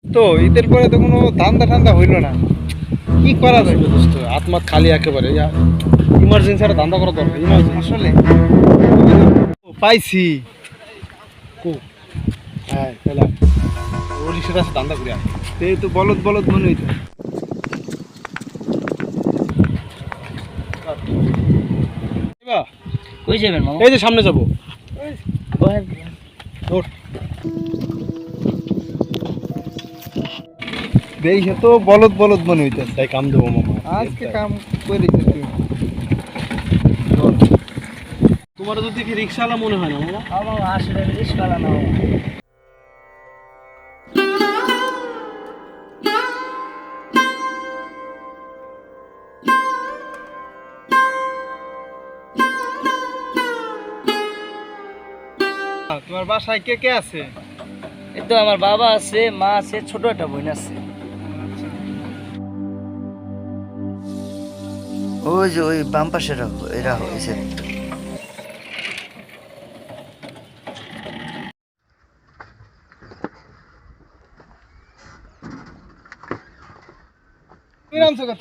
তো ঈদের পরে তো কোনো ধান্দা ঠান্ডা হইলো না, কি করা যায়? আত্মা খালি একেবারে ইমার্জেন্সি একটা ধান্দা করা দরকার। আসলে পাইছি। হ্যাঁ তাহলে ওর রিক্সাটা আছে ধান্দা করে আয়। এই তো বলদ বলদ মনে হইতো। কই যাবেন মামা? এই যে সামনে যাবো। দেখে তো বলদ বলদ মনে হইতো। তাই কাম দেবো মামা। আজকে কাম করে দিতে তুই। তোমার যদি কি রিক্সাওয়ালা মনে হয় না মামা? মামা আসলে রিস্কালা না মামা। তোমার বাসায় কে কে আছে? এই তো আমার বাবা আছে, মা আছে, ছোট একটা বোন আছে। ওই যে ওই বাম পাশে এরা হয়েছে।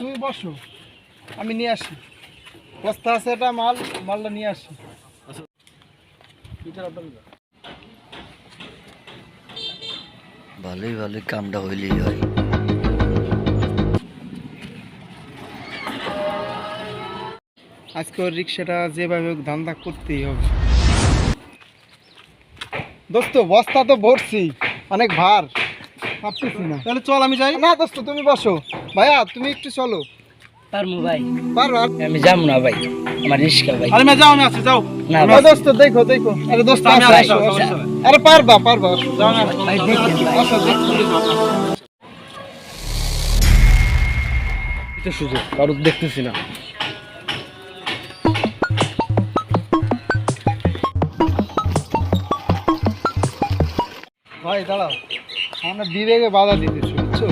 তুমি বসো, আমি নিয়ে আসি। বস্তা আছে, এটা মালটা নিয়ে আসি। ভালোই ভালোই কামটা হইলেই হয়। আজকে ওর রিক্সাটা যেভাবে হোক ধান্দা করতেই হবে। দোস্ত বস্তা তো ভরছি, অনেক ভার, ভাবতেছি না। তাহলে চল আমি যাই। না দোস্ত তুমি বসো, ভাইয়া তুমি একটু চলো। পারমু ভাই? পারো? আমি যাবো না ভাই, আমার রিস্কা ভাই। আরে মে যাও, আমি আছি, যাও। না না ভাই, দোস্ত দেখো দেখো। আরে দোস্ত আমি আসো, আসি, আসো, আসো, আসো। আসো। আরে পারবা পারবা, যাও না। ভাই দেখেন ভাই। আসো দেখো। এটা সুযোগ, কারো দেখতেছি না। ভাই দাঁড়াও, আমরা বিবেকে বাধা দিতেছি, বুঝছো?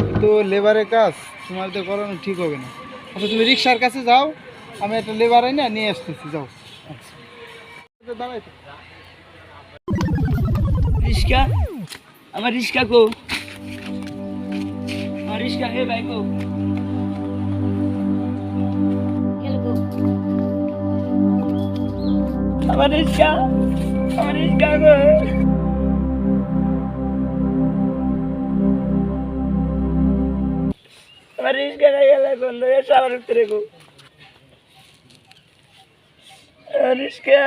কিন্তু লেবারের কাজ তোমার তো করানো ঠিক হবে না। আচ্ছা তুমি রিক্সার কাছে যাও, আমি একটা লেবার আই না নিয়ে আসতেছি, যাও। দাঁড়াই তো। রিস্কা, আমার রিস্কা কো? আমার রিস্কা হে ভাই কো? আমার রিস্কা, আমার রিস্কা কো? আমার রিস্কা না গেলে কোন সাবার উঠতে কো? রিস্কা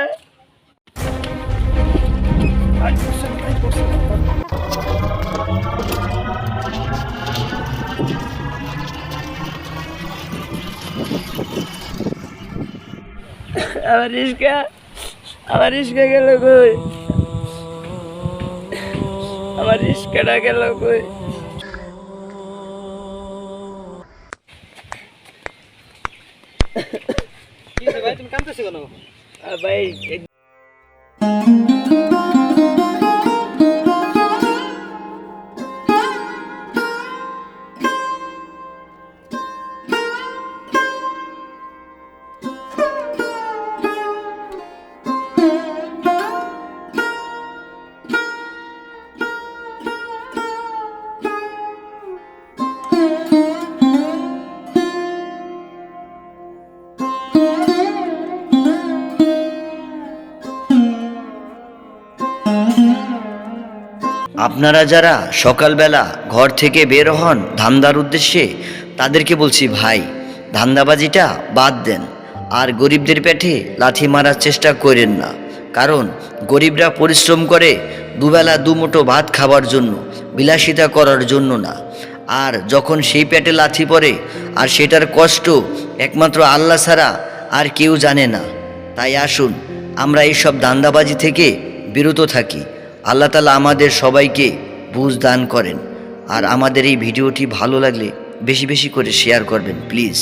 আমার রিস্কা গেল কই? আমার রিস্কাটা গেল কই? ভাই তুমি কাঁদতেছো কেন? ভাই আপনারা যারা সকালবেলা ঘর থেকে বের হন ধান্দার উদ্দেশ্যে, তাদেরকে বলছি ভাই, ধান্দাবাজিটা বাদ দেন। আর গরিবদের পেটে লাথি মারার চেষ্টা করেন না, কারণ গরিবরা পরিশ্রম করে দুবেলা দুমুঠো ভাত খাবার জন্য, বিলাসিতা করার জন্য না। আর যখন সেই পেটে লাথি পড়ে, আর সেটার কষ্ট একমাত্র আল্লাহ ছাড়া আর কেউ জানে না। তাই আসুন আমরা এইসব ধান্দাবাজি থেকে বিরত থাকি। আল্লাহ তাআলা আমাদের সবাইকে বুঝ দান করেন। আর আমাদের এই ভিডিওটি ভালো লাগলে বেশি বেশি করে শেয়ার করবেন প্লিজ।